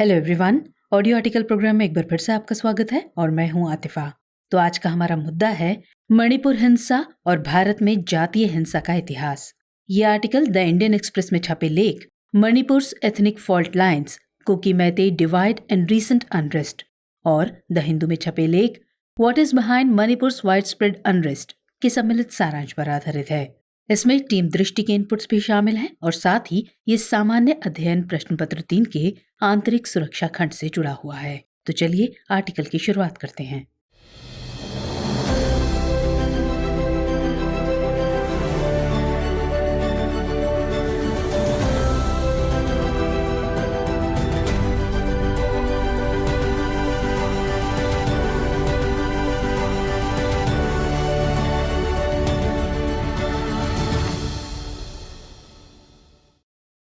Hello everyone. Audio article program में एक बार फिर से आपका स्वागत है और मैं हूं आतिफा। तो आज का हमारा मुद्दा है मणिपुर हिंसा और भारत में जातीय हिंसा का इतिहास। ये आर्टिकल द इंडियन एक्सप्रेस में छपे लेख Manipur's ethnic fault lines, Kuki Meitei divide and recent unrest और द हिंदू में छपे लेख what is behind Manipur's wide spread unrest के सम्मिलित सारांश पर आधारित है। इसमें टीम दृष्टि के इनपुट्स भी शामिल हैं और साथ ही ये सामान्य अध्ययन प्रश्न पत्र 3 के आंतरिक सुरक्षा खंड से जुड़ा हुआ है। तो चलिए आर्टिकल की शुरुआत करते हैं।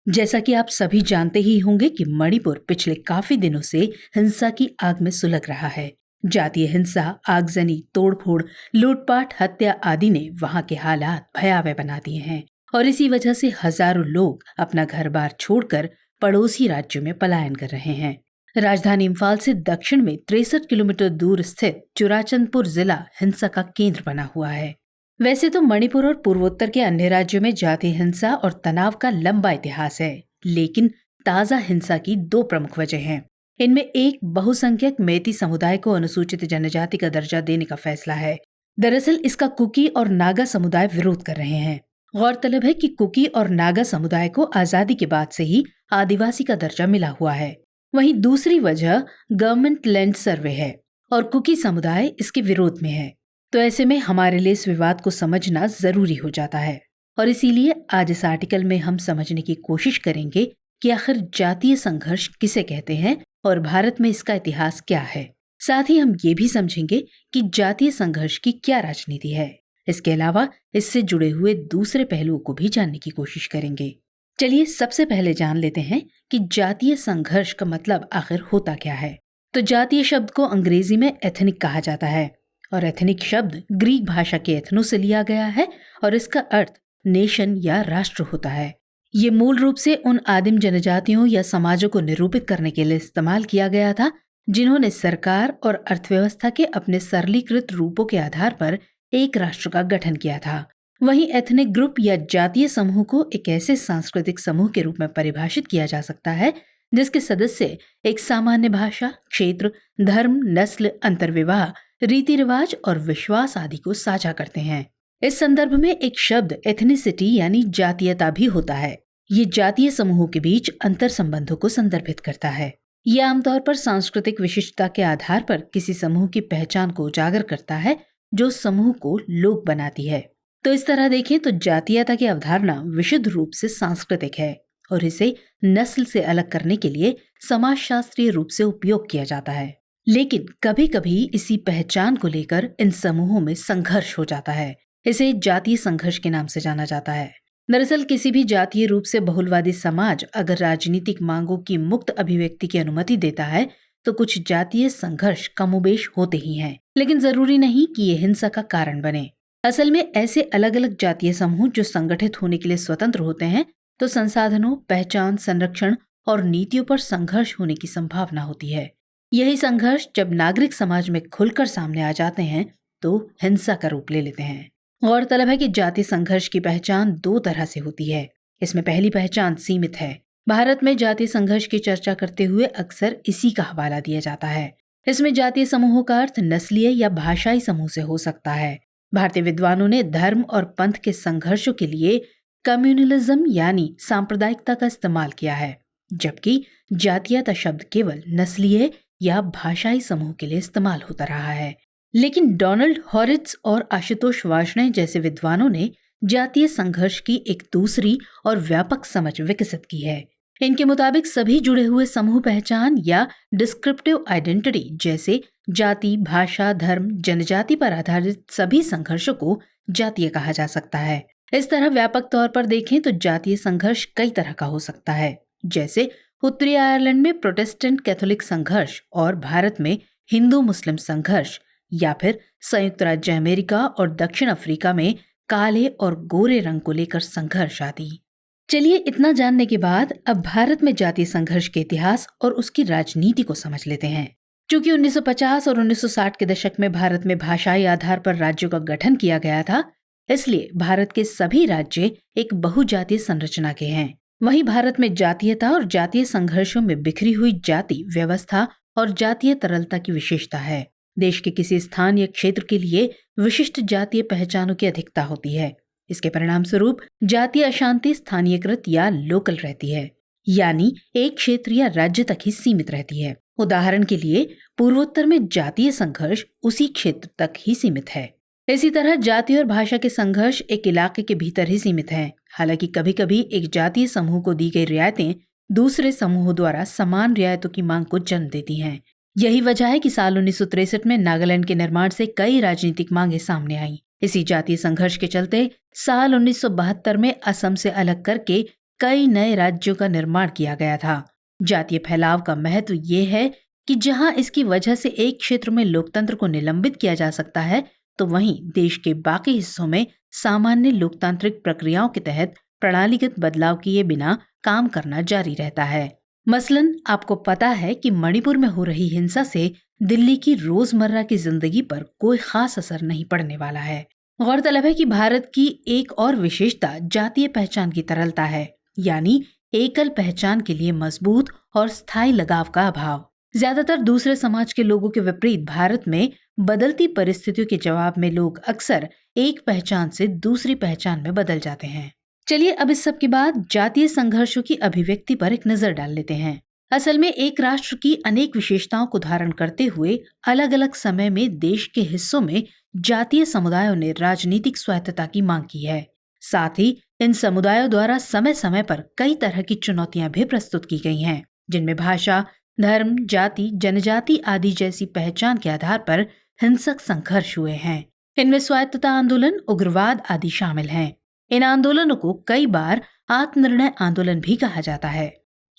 जैसा कि आप सभी जानते ही होंगे कि मणिपुर पिछले काफी दिनों से हिंसा की आग में सुलग रहा है। जातीय हिंसा, आगजनी, तोड़फोड़, लूटपाट, हत्या आदि ने वहां के हालात भयावह बना दिए हैं और इसी वजह से हजारों लोग अपना घर-बार छोड़कर पड़ोसी राज्यों में पलायन कर रहे हैं। राजधानी इम्फाल से दक्षिण में 63 किलोमीटर दूर स्थित चुराचंदपुर जिला हिंसा का केंद्र बना हुआ है। वैसे तो मणिपुर और पूर्वोत्तर के अन्य राज्यों में जातीय हिंसा और तनाव का लंबा इतिहास है, लेकिन ताजा हिंसा की दो प्रमुख वजह हैं। इनमें एक, बहुसंख्यक मेती समुदाय को अनुसूचित जनजाति का दर्जा देने का फैसला है। दरअसल इसका कुकी और नागा समुदाय विरोध कर रहे हैं। गौरतलब है कि कुकी और नागा समुदाय को आजादी के बाद से ही आदिवासी का दर्जा मिला हुआ है। वहीं दूसरी वजह गवर्नमेंट लैंड सर्वे है और कुकी समुदाय इसके विरोध में है। तो ऐसे में हमारे लिए इस विवाद को समझना जरूरी हो जाता है और इसीलिए आज इस आर्टिकल में हम समझने की कोशिश करेंगे कि आखिर जातीय संघर्ष किसे कहते हैं और भारत में इसका इतिहास क्या है। साथ ही हम ये भी समझेंगे कि जातीय संघर्ष की क्या राजनीति है। इसके अलावा इससे जुड़े हुए दूसरे पहलुओं को भी जानने की कोशिश करेंगे। चलिए सबसे पहले जान लेते हैं कि जातीय संघर्ष का मतलब आखिर होता क्या है। तो जातीय शब्द को अंग्रेजी में एथनिक कहा जाता है और एथनिक शब्द ग्रीक भाषा के एथनो से लिया गया है और इसका अर्थ नेशन या राष्ट्र होता है। ये मूल रूप से उन आदिम जनजातियों या समाजों को निरूपित करने के लिए इस्तेमाल किया गया था जिन्होंने सरकार और अर्थव्यवस्था के अपने सरलीकृत रूपों के आधार पर एक राष्ट्र का गठन किया था। वहीं एथनिक ग्रुप या जातीय समूह को एक ऐसे सांस्कृतिक समूह के रूप में परिभाषित किया जा सकता है जिसके सदस्य एक सामान्य भाषा, क्षेत्र, धर्म, नस्ल, अंतर्विवाह, रीति रिवाज और विश्वास आदि को साझा करते हैं। इस संदर्भ में एक शब्द एथनिसिटी यानी जातीयता भी होता है। ये जातीय समूहों के बीच अंतर संबंधों को संदर्भित करता है। यह आमतौर पर सांस्कृतिक विशिष्टता के आधार पर किसी समूह की पहचान को उजागर करता है जो समूह को लोक बनाती है। तो इस तरह देखें तो जातीयता की अवधारणा विशुद्ध रूप से सांस्कृतिक है और इसे नस्ल से अलग करने के लिए समाजशास्त्रीय रूप से उपयोग किया जाता है। लेकिन कभी कभी इसी पहचान को लेकर इन समूहों में संघर्ष हो जाता है। इसे जातीय संघर्ष के नाम से जाना जाता है। दरअसल किसी भी जातीय रूप से बहुलवादी समाज अगर राजनीतिक मांगों की मुक्त अभिव्यक्ति की अनुमति देता है तो कुछ जातीय संघर्ष कमोबेश होते ही हैं, लेकिन जरूरी नहीं कि ये हिंसा का कारण बने। असल में ऐसे अलग अलग जातीय समूह जो संगठित होने के लिए स्वतंत्र होते हैं तो संसाधनों, पहचान, संरक्षण और नीतियों पर संघर्ष होने की संभावना होती है। यही संघर्ष जब नागरिक समाज में खुलकर सामने आ जाते हैं तो हिंसा का रूप ले लेते हैं। गौरतलब है कि जातीय संघर्ष की पहचान दो तरह से होती है। इसमें पहली पहचान सीमित है। भारत में जातीय संघर्ष की चर्चा करते हुए अक्सर इसी का हवाला दिया जाता है। इसमें जातीय समूहों का अर्थ नस्लीय या भाषाई समूह से हो सकता है। भारतीय विद्वानों ने धर्म और पंथ के संघर्षों के लिए कम्युनलिज्म यानी सांप्रदायिकता का इस्तेमाल किया है, जबकि जातीयता शब्द केवल नस्लीय या भाषाई समूह के लिए इस्तेमाल होता रहा है। लेकिन डोनाल्ड हॉरिट्ज और आशुतोष वार्ष्णेय जैसे विद्वानों ने जातीय संघर्ष की एक दूसरी और व्यापक समझ विकसित की है। इनके मुताबिक सभी जुड़े हुए समूह पहचान या डिस्क्रिप्टिव आइडेंटिटी जैसे जाति, भाषा, धर्म, जनजाति पर आधारित सभी संघर्षों को जातीय कहा जा सकता है। इस तरह व्यापक तौर पर देखें तो जातीय संघर्ष कई तरह का हो सकता है, जैसे उत्तरी आयरलैंड में प्रोटेस्टेंट कैथोलिक संघर्ष और भारत में हिंदू मुस्लिम संघर्ष, या फिर संयुक्त राज्य अमेरिका और दक्षिण अफ्रीका में काले और गोरे रंग को लेकर संघर्ष आदि। चलिए, इतना जानने के बाद अब भारत में जातीय संघर्ष के इतिहास और उसकी राजनीति को समझ लेते हैं। क्योंकि 1950 और 1960 के दशक में भारत में भाषाई आधार पर राज्यों का गठन किया गया था, इसलिए भारत के सभी राज्य एक बहुजातीय संरचना के हैं। वहीं भारत में जातीयता और जातीय संघर्षों में बिखरी हुई जाति व्यवस्था और जातीय तरलता की विशेषता है। देश के किसी स्थान या क्षेत्र के लिए विशिष्ट जातीय पहचानों की अधिकता होती है। इसके परिणाम स्वरूप जातीय अशांति स्थानीयकृत या लोकल रहती है, यानी एक क्षेत्र या राज्य तक ही सीमित रहती है। उदाहरण के लिए, पूर्वोत्तर में जातीय संघर्ष उसी क्षेत्र तक ही सीमित है। इसी तरह जाति और भाषा के संघर्ष एक इलाके के भीतर ही सीमित हैं। हालांकि कभी कभी एक जातीय समूह को दी गई रियायतें दूसरे समूहों द्वारा समान रियायतों की मांग को जन्म देती हैं। यही वजह है कि साल 1963 में नागालैंड के निर्माण से कई राजनीतिक मांगे सामने आईं। इसी जातीय संघर्ष के चलते साल 1972 में असम से अलग करके कई नए राज्यों का निर्माण किया गया था। जातीय फैलाव का महत्व ये है कि जहां इसकी वजह से एक क्षेत्र में लोकतंत्र को निलंबित किया जा सकता है, तो वहीं देश के बाकी हिस्सों में सामान्य लोकतांत्रिक प्रक्रियाओं के तहत प्रणालीगत बदलाव किए बिना काम करना जारी रहता है। मसलन आपको पता है कि मणिपुर में हो रही हिंसा से दिल्ली की रोजमर्रा की जिंदगी पर कोई खास असर नहीं पड़ने वाला है। गौरतलब है कि भारत की एक और विशेषता जातीय पहचान की तरलता है, यानी एकल पहचान के लिए मजबूत और स्थायी लगाव का अभाव। ज्यादातर दूसरे समाज के लोगों के विपरीत भारत में बदलती परिस्थितियों के जवाब में लोग अक्सर एक पहचान से दूसरी पहचान में बदल जाते हैं। चलिए, अब इस सब के बाद जातीय संघर्षों की अभिव्यक्ति पर एक नजर डाल लेते हैं। असल में एक राष्ट्र की अनेक विशेषताओं को धारण करते हुए अलग अलग समय में देश के हिस्सों में जातीय समुदायों ने राजनीतिक स्वायत्तता की मांग की है। साथ ही इन समुदायों द्वारा समय समय पर कई तरह की चुनौतियां भी प्रस्तुत की गई हैं, जिनमें भाषा, धर्म, जाति, जनजाति आदि जैसी पहचान के आधार पर हिंसक संघर्ष हुए हैं। इनमें स्वायत्तता आंदोलन, उग्रवाद आदि शामिल हैं। इन आंदोलनों को कई बार आत्मनिर्णय आंदोलन भी कहा जाता है।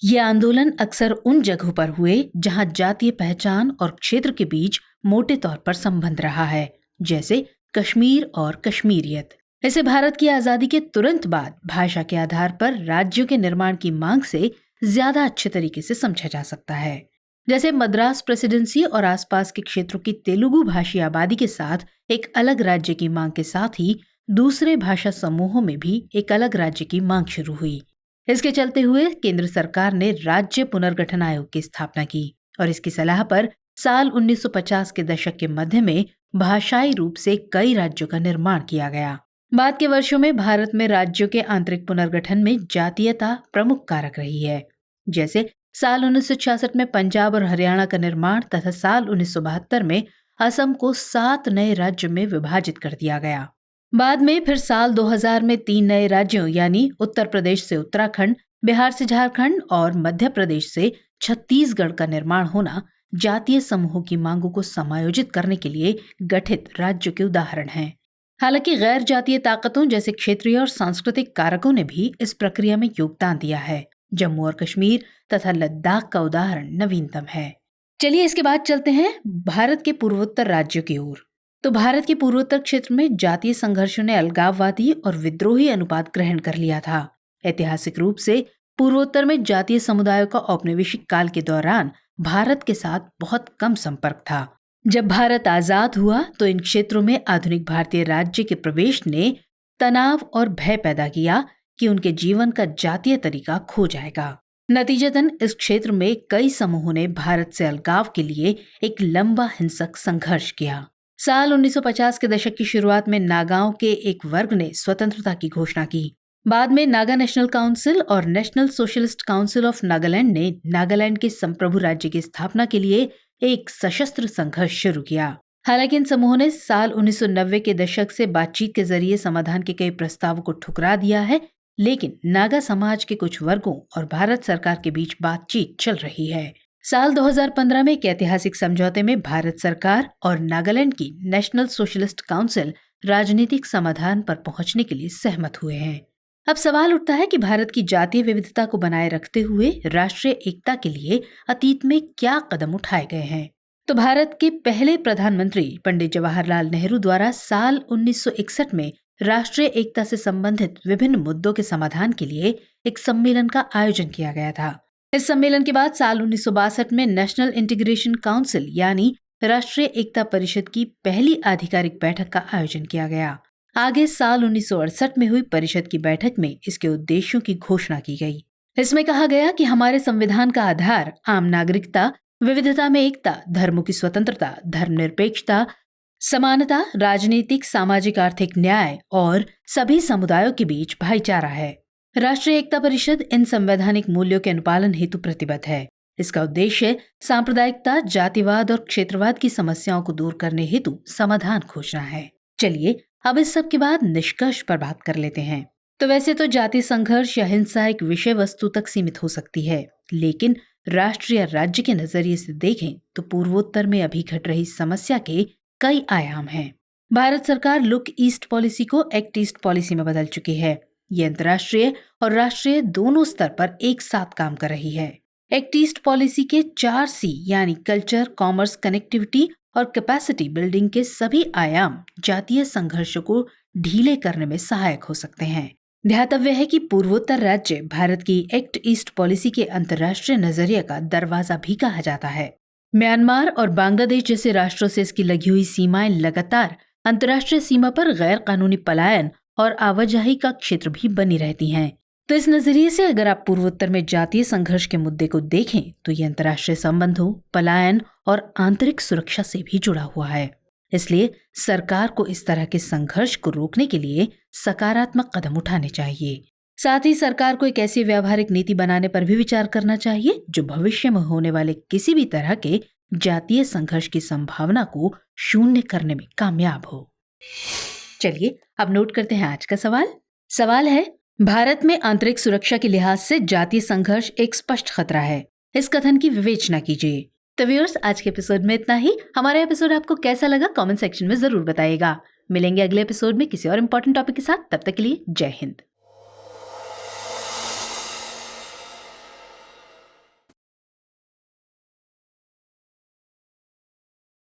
ये आंदोलन अक्सर उन जगहों पर हुए जहां जातीय पहचान और क्षेत्र के बीच मोटे तौर पर संबंध रहा है, जैसे कश्मीर और कश्मीरियत। इसे भारत की आजादी के तुरंत बाद भाषा के आधार पर राज्यों के निर्माण की मांग से ज्यादा अच्छे तरीके से समझा जा सकता है। जैसे मद्रास प्रेसिडेंसी और आसपास के क्षेत्रों की तेलुगु भाषी आबादी के साथ एक अलग राज्य की मांग के साथ ही दूसरे भाषा समूहों में भी एक अलग राज्य की मांग शुरू हुई। इसके चलते हुए केंद्र सरकार ने राज्य पुनर्गठन आयोग की स्थापना की और इसकी सलाह पर साल 1950 के दशक के मध्य में भाषाई रूप से कई राज्यों का निर्माण किया गया। बाद के वर्षों में भारत में राज्यों के आंतरिक पुनर्गठन में जातीयता प्रमुख कारक रही है। जैसे साल 1966 में पंजाब और हरियाणा का निर्माण तथा साल 1972 में असम को 7 नए राज्यों में विभाजित कर दिया गया। बाद में फिर साल 2000 में 3 नए राज्यों यानी उत्तर प्रदेश से उत्तराखंड, बिहार से झारखंड और मध्य प्रदेश से छत्तीसगढ़ का निर्माण होना जातीय समूहों की मांगों को समायोजित करने के लिए गठित राज्यों के उदाहरण हैं। हालांकि गैर जातीय ताकतों जैसे क्षेत्रीय और सांस्कृतिक कारकों ने भी इस प्रक्रिया में योगदान दिया है। जम्मू और कश्मीर तथा लद्दाख का उदाहरण नवीनतम है। चलिए, इसके बाद चलते हैं भारत के पूर्वोत्तर राज्यों की ओर। तो भारत के पूर्वोत्तर क्षेत्र में जातीय संघर्षों ने अलगाववादी और विद्रोही अनुपात ग्रहण कर लिया था। ऐतिहासिक रूप से पूर्वोत्तर में जातीय समुदायों का औपनिवेशिक काल के दौरान भारत के साथ बहुत कम संपर्क था। जब भारत आजाद हुआ तो इन क्षेत्रों में आधुनिक भारतीय राज्य के प्रवेश ने तनाव और भय पैदा किया कि उनके जीवन का जातीय तरीका खो जाएगा। नतीजतन इस क्षेत्र में कई समूहों ने भारत से अलगाव के लिए एक लंबा हिंसक संघर्ष किया। साल 1950 के दशक की शुरुआत में नागाओं के एक वर्ग ने स्वतंत्रता की घोषणा की। बाद में नागा नेशनल काउंसिल और national socialist council of Nagaland ने नागालैंड के संप्रभु राज्य की स्थापना के लिए एक सशस्त्र संघर्ष शुरू किया। हालांकि इन समूहों ने साल 1990 के दशक से बातचीत के जरिए समाधान के कई प्रस्तावों को ठुकरा दिया है, लेकिन नागा समाज के कुछ वर्गों और भारत सरकार के बीच बातचीत चल रही है। साल 2015 में एक ऐतिहासिक समझौते में भारत सरकार और नागालैंड की नेशनल सोशलिस्ट काउंसिल राजनीतिक समाधान पर पहुंचने के लिए सहमत हुए हैं। अब सवाल उठता है कि भारत की जातीय विविधता को बनाए रखते हुए राष्ट्रीय एकता के लिए अतीत में क्या कदम उठाए गए हैं। तो भारत के पहले प्रधानमंत्री पंडित जवाहरलाल नेहरू द्वारा साल 1961 में राष्ट्रीय एकता से संबंधित विभिन्न मुद्दों के समाधान के लिए एक सम्मेलन का आयोजन किया गया था। इस सम्मेलन के बाद साल 1962 में नेशनल इंटीग्रेशन काउंसिल यानी राष्ट्रीय एकता परिषद की पहली आधिकारिक बैठक का आयोजन किया गया। आगे साल 1968 में हुई परिषद की बैठक में इसके उद्देश्यों की घोषणा की गई। इसमें कहा गया कि हमारे संविधान का आधार आम नागरिकता, विविधता में एकता, धर्मों की स्वतंत्रता, धर्मनिरपेक्षता, समानता, राजनीतिक, सामाजिक, आर्थिक न्याय और सभी समुदायों के बीच भाईचारा है। राष्ट्रीय एकता परिषद इन संवैधानिक मूल्यों के अनुपालन हेतु प्रतिबद्ध है। इसका उद्देश्य सांप्रदायिकता, जातिवाद और क्षेत्रवाद की समस्याओं को दूर करने हेतु समाधान खोजना है। चलिए अब इस सब के बाद निष्कर्ष पर बात कर लेते हैं। तो वैसे तो जातीय संघर्ष या हिंसा एक विषय वस्तु तक सीमित हो सकती है, लेकिन राष्ट्र या राज्य के नजरिए से देखें तो पूर्वोत्तर में अभी घट रही समस्या के कई आयाम हैं। भारत सरकार लुक ईस्ट पॉलिसी को एक्ट ईस्ट पॉलिसी में बदल चुकी है। ये अंतर्राष्ट्रीय और राष्ट्रीय दोनों स्तर पर एक साथ काम कर रही है। एक्ट ईस्ट पॉलिसी के 4C यानी कल्चर, कॉमर्स, कनेक्टिविटी और कैपेसिटी बिल्डिंग के सभी आयाम जातीय संघर्षों को ढीले करने में सहायक हो सकते हैं। ध्यातव्य है कि पूर्वोत्तर राज्य भारत की एक्ट ईस्ट पॉलिसी के अंतर्राष्ट्रीय नजरिए का दरवाजा भी कहा जाता है। म्यांमार और बांग्लादेश जैसे राष्ट्रों से इसकी लगी हुई सीमाएं लगातार अंतर्राष्ट्रीय सीमा पर गैर कानूनी पलायन और आवाजाही का क्षेत्र भी बनी रहती हैं। तो इस नजरिए से अगर आप पूर्वोत्तर में जातीय संघर्ष के मुद्दे को देखें तो ये अंतर्राष्ट्रीय संबंधों, पलायन और आंतरिक सुरक्षा से भी जुड़ा हुआ है। इसलिए सरकार को इस तरह के संघर्ष को रोकने के लिए सकारात्मक कदम उठाने चाहिए। साथ ही सरकार को एक ऐसी व्यावहारिक नीति बनाने पर भी विचार करना चाहिए जो भविष्य में होने वाले किसी भी तरह के जातीय संघर्ष की संभावना को शून्य करने में कामयाब हो। चलिए अब नोट करते हैं आज का सवाल। सवाल है, भारत में आंतरिक सुरक्षा के लिहाज से जातीय संघर्ष एक स्पष्ट खतरा है। इस कथन की विवेचना कीजिए। तो व्यूअर्स, आज के एपिसोड में इतना ही। हमारा एपिसोड आपको कैसा लगा कमेंट सेक्शन में जरूर बताइएगा। मिलेंगे अगले एपिसोड में किसी और इम्पोर्टेंट टॉपिक के साथ। तब तक के लिए जय हिंद।